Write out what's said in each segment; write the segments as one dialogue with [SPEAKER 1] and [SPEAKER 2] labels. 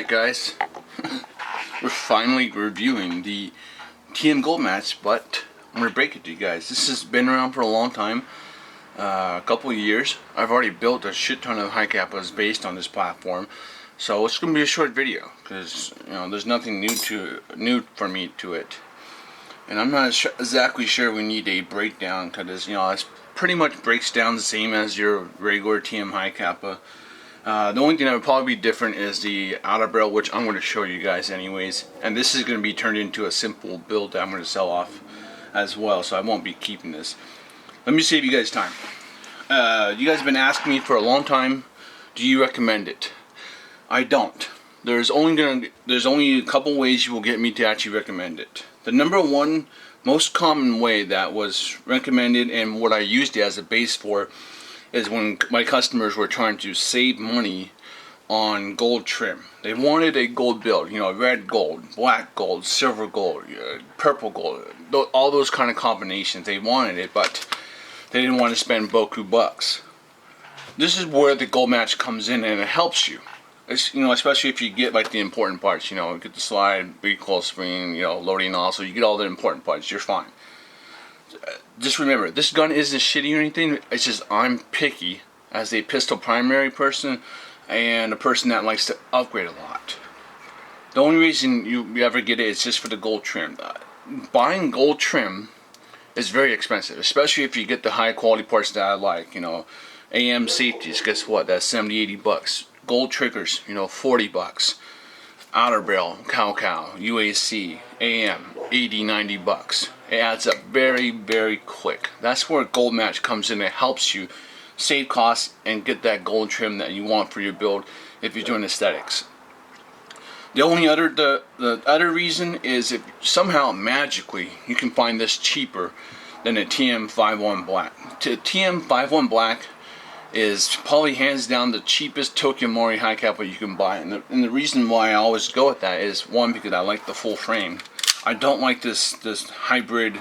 [SPEAKER 1] Alright guys, we're finally reviewing the TM Gold Match, but I'm going to break it to you guys. This has been around for a long time, a couple of years. I've already built a shit ton of high kappas based on this platform, so it's going to be a short video because there's nothing new for me to it. And I'm not exactly sure we need a breakdown because it pretty much breaks down the same as your regular TM high kappa. The only thing that would probably be different is the outer barrel, which I'm going to show you guys anyways. And this is going to be turned into a simple build that I'm going to sell off as well, so I won't be keeping this. Let me save you guys time. You guys have been asking me for a long time, do you recommend it? I don't. There's only a couple ways you will get me to actually recommend it. The number one most common way that was recommended and what I used it as a base for is when my customers were trying to save money on gold trim. They wanted a gold build, red gold, black gold, silver gold, purple gold, all those kind of combinations. They wanted it, but they didn't want to spend boku bucks. This is where the gold match comes in, and it helps you. It's, especially if you get like the important parts, get the slide, recoil spring, loading nozzle, you get all the important parts, you're fine. Just remember, this gun isn't shitty or anything, it's just I'm picky as a pistol primary person and a person that likes to upgrade a lot. The only reason you ever get it is just for the gold trim. Buying gold trim is very expensive, especially if you get the high quality parts that I like. AM safeties, guess what, that's 70-80 bucks. Gold triggers, 40 bucks. Outer barrel, cow, UAC, AM, 80-90 bucks. It adds up very, very quick. That's where Gold Match comes in. It helps you save costs and get that gold trim that you want for your build if you're doing aesthetics. The only the other reason is if somehow magically you can find this cheaper than a TM51 Black. TM51 Black is probably hands down the cheapest Tokyo Mori high kappa you can buy, and the reason why I always go with that is one, because I like the full frame. I don't like this hybrid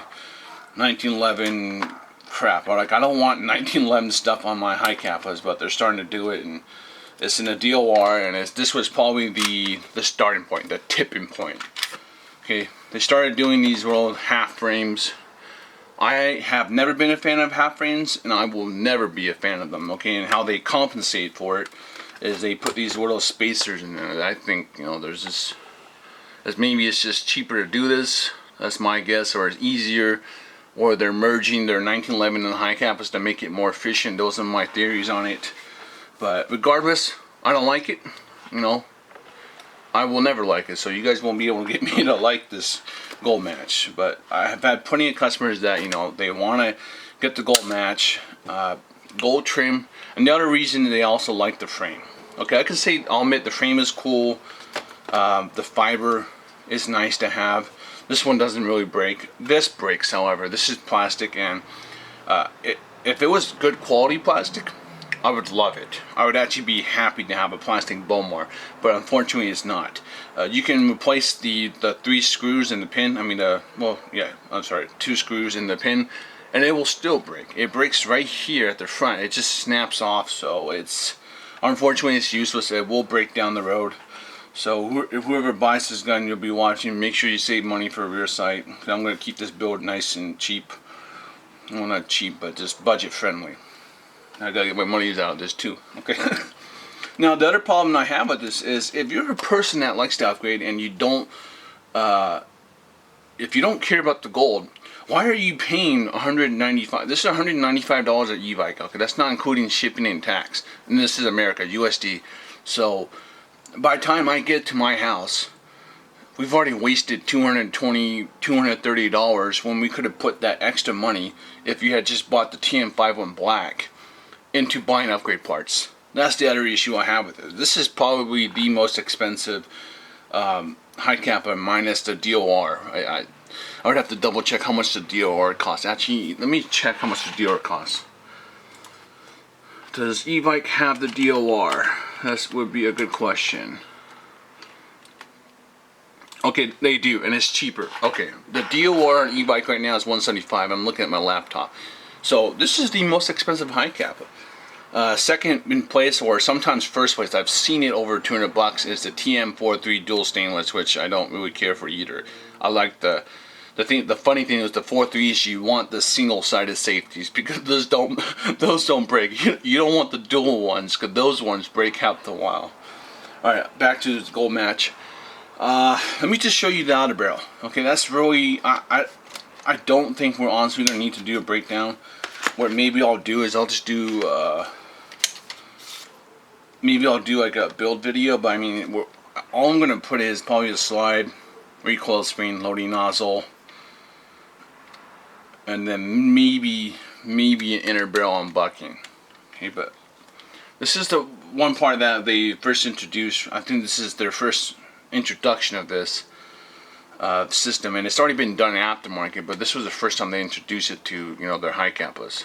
[SPEAKER 1] 1911 crap. I don't want 1911 stuff on my high kappas, but they're starting to do it, and it's in a DOR, and this was probably the starting point, the tipping point. Okay, they started doing these little half frames. I have never been a fan of half frames, and I will never be a fan of them. Okay, and how they compensate for it is they put these little spacers in there. I think there's this. Maybe it's just cheaper to do this. That's my guess, or it's easier, or they're merging their 1911 and high kappas to make it more efficient. Those are my theories on it. But regardless, I don't like it. I will never like it. So you guys won't be able to get me to like this gold match. But I have had plenty of customers that they want to get the gold match, gold trim, and the other reason they also like the frame. Okay, I can say, I'll admit the frame is cool. The fiber is nice to have. This one doesn't really break. This breaks, however. This is plastic, and if it was good quality plastic, I would love it. I would actually be happy to have a plastic Bowmar, but unfortunately it's not. You can replace the 3 screws in the pin. Two screws in the pin, and it will still break. It breaks right here at the front. It just snaps off, so unfortunately it's useless. It will break down the road. So if whoever buys this gun, you'll be watching, make sure you save money for a rear sight. I'm going to keep this build nice and cheap. Well, not cheap, but just budget friendly. I gotta get my money out of this too. Okay. Now the other problem I have with this is if you're a person that likes to upgrade and you don't, if you don't care about the gold, why are you paying $195? This is $195 at e-bike. Okay, that's not including shipping and tax. And this is America, USD. So by the time I get to my house, we've already wasted $220, $230 when we could have put that extra money if you had just bought the TM51 Black into buying upgrade parts. That's the other issue I have with it. This is probably the most expensive high kappa minus the DOR. I would have to double check how much the DOR costs. Actually, let me check how much the DOR costs. Does e-bike have the DOR? That would be a good question. Okay, they do, and it's cheaper. Okay, the DOR on e-bike right now is $175. I'm looking at my laptop. So this is the most expensive high kappa. Second in place, or sometimes first place, I've seen it over 200 bucks, is the TM43 dual stainless, which I don't really care for either. I like the funny thing is the 43s, you want the single-sided safeties because those don't break. You don't want the dual ones because those ones break after a while. All right, back to this gold match. Let me just show you the outer barrel. Okay, that's really I don't think we're honestly gonna need to do a breakdown. What maybe I'll do is I'll just do maybe I'll do like a build video, but I mean all I'm gonna put is probably a slide, recoil spring, loading nozzle, and then maybe an inner barrel unbucking. Okay, but this is the one part that they first introduced. I think this is their first introduction of this system, and it's already been done in aftermarket, but this was the first time they introduced it to, you know, their high kappas.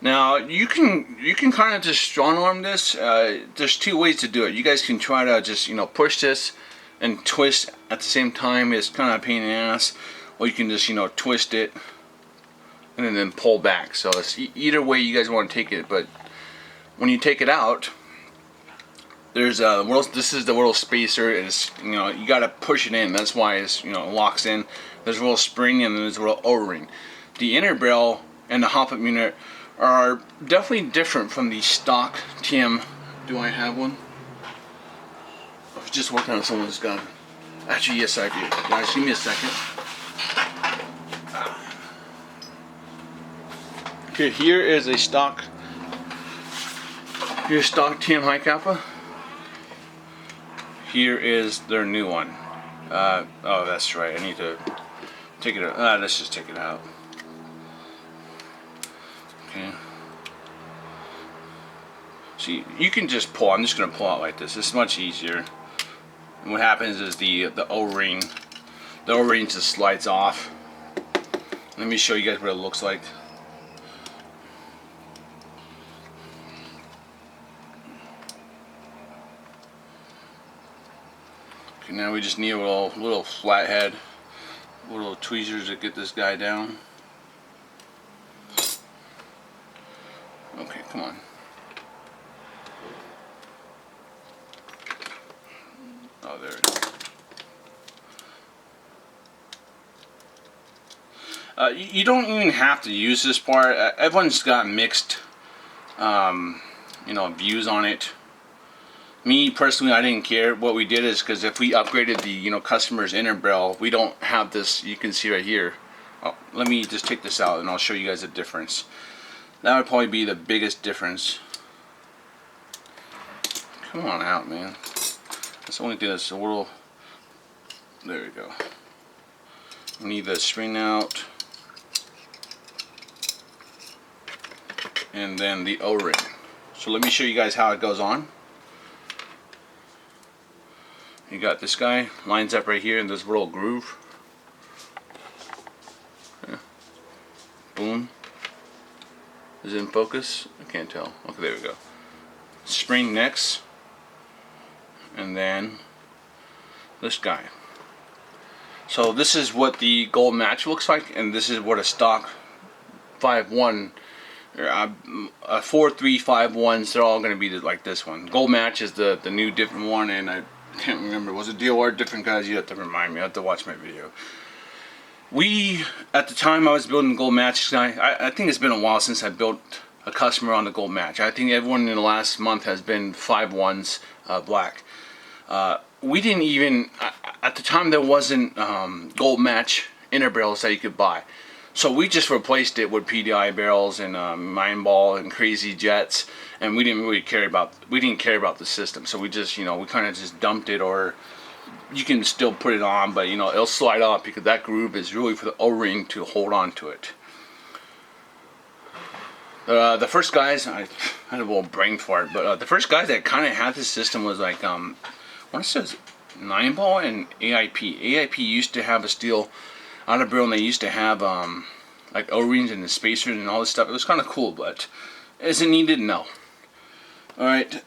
[SPEAKER 1] Now you can kind of just strong arm this. There's two ways to do it. You guys can try to just, you know, push this and twist at the same time. It's kind of a pain in the ass. Or you can just, you know, twist it and then pull back. So it's either way you guys want to take it. But when you take it out, there's this is the little spacer. It's, you know, you got to push it in. That's why it's, you know, it locks in. There's a little spring and then there's a little O-ring. The inner barrel and the hop-up unit are definitely different from the stock TM. Do I have one? I was just working on someone's gun. Actually, yes, I do. Guys, give me a second. Okay, here is a stock. Here's stock TM high kappa. Here is their new one. Oh, that's right. I need to take it out. Let's just take it out. Okay. See, you can just pull. I'm just gonna pull out like this. It's much easier. And what happens is the O-ring just slides off. Let me show you guys what it looks like. Okay, now we just need a little flathead, little tweezers to get this guy down. Okay, come on. Oh, there it is. You don't even have to use this part. Everyone's got mixed, you know, views on it. Me personally, I didn't care. What we did is, because if we upgraded the, you know, customer's inner barrel, we don't have this. You can see right here. Oh, let me just take this out and I'll show you guys the difference. That would probably be the biggest difference. Come on out, man. That's the only thing that's a little. There we go. We need the spring out, and then the O-ring. So let me show you guys how it goes on. You got this guy lines up right here in this little groove. Yeah. Boom. Is it in focus? I can't tell. Okay, there we go. Spring next, and then this guy. So this is what the gold match looks like, and this is what a stock 5.1, 4.351s. They're all going to be like this one. Gold match is the new different one, and I can't remember. Was it DOR different, guys? You have to remind me. I have to watch my video. At the time I was building the gold match, I think it's been a while since I built a customer on the gold match. I think everyone in the last month has been 5.1s black. We didn't even, at the time there wasn't gold match inner barrels that you could buy. So we just replaced it with PDI barrels and Mine Ball and Crazy Jets, and we didn't really care about the system. So we just, you know, we kind of just dumped it. Or you can still put it on, but you know, it'll slide off because that groove is really for the O-ring to hold on to it. The first guys, I had a little brain fart, but the first guys that kind of had this system was like, what it says, 9 Ball and AIP. AIP used to have a steel outer barrel, and they used to have like O-rings and the spacers and all this stuff. It was kind of cool, but is it needed? No. All right,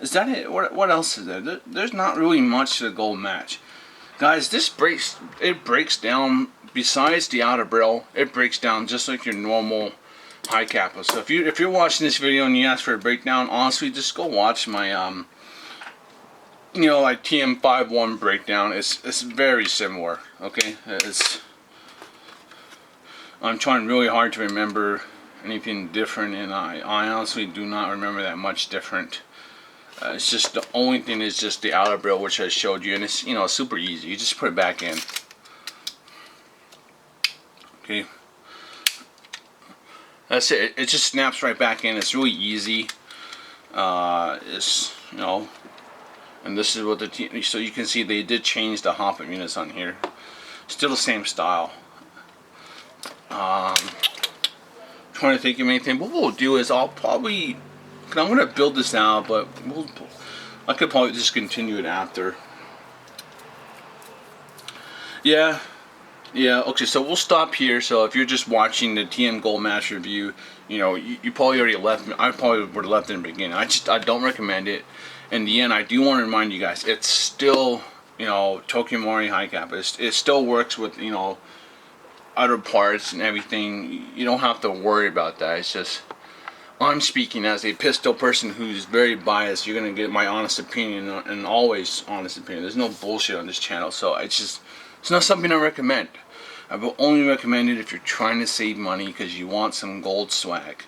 [SPEAKER 1] is that it? What else is there? There's not really much to the gold match, guys. This breaks down. Besides the outer barrel, it breaks down just like your normal high kappa. So if you're watching this video and you ask for a breakdown, honestly, just go watch my like TM51 breakdown. It's very similar. Okay, I'm trying really hard to remember anything different, and I honestly do not remember that much different. It's just the only thing is just the outer barrel, which I showed you, and it's super easy. You just put it back in. Okay, that's it. It just snaps right back in. It's really easy. It's and this is what so you can see they did change the Hoppet units on here. Still the same style. Trying to think of anything. What we'll do is I'm gonna build this now, but I could probably just continue it after. Yeah. Okay, so we'll stop here. So if you're just watching the TM Gold Match review, you probably already left me. I probably would have left in the beginning. I don't recommend it. In the end, I do want to remind you guys, it's still Tokyo Marui high cap. It still works with other parts and everything. You don't have to worry about that. It's just, I'm speaking as a pistol person who's very biased. You're gonna get my honest opinion, and always honest opinion. There's no bullshit on this channel, so it's not something I recommend. I will only recommend it if you're trying to save money because you want some gold swag.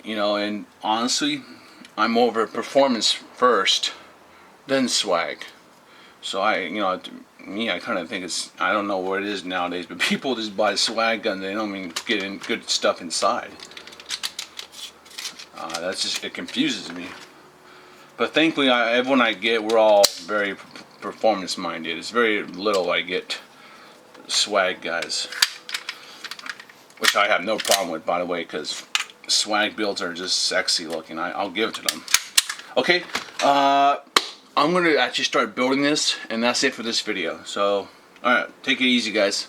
[SPEAKER 1] And honestly, I'm over performance first, then swag. So I kind of think I don't know what it is nowadays, but people just buy swag guns. They don't even get in good stuff inside. It confuses me. But thankfully, everyone I get, we're all very performance minded. It's very little I get swag guys, which I have no problem with, by the way, because swag builds are just sexy looking. I'll give it to them. Okay, I'm gonna actually start building this, and that's it for this video. So, alright, take it easy, guys.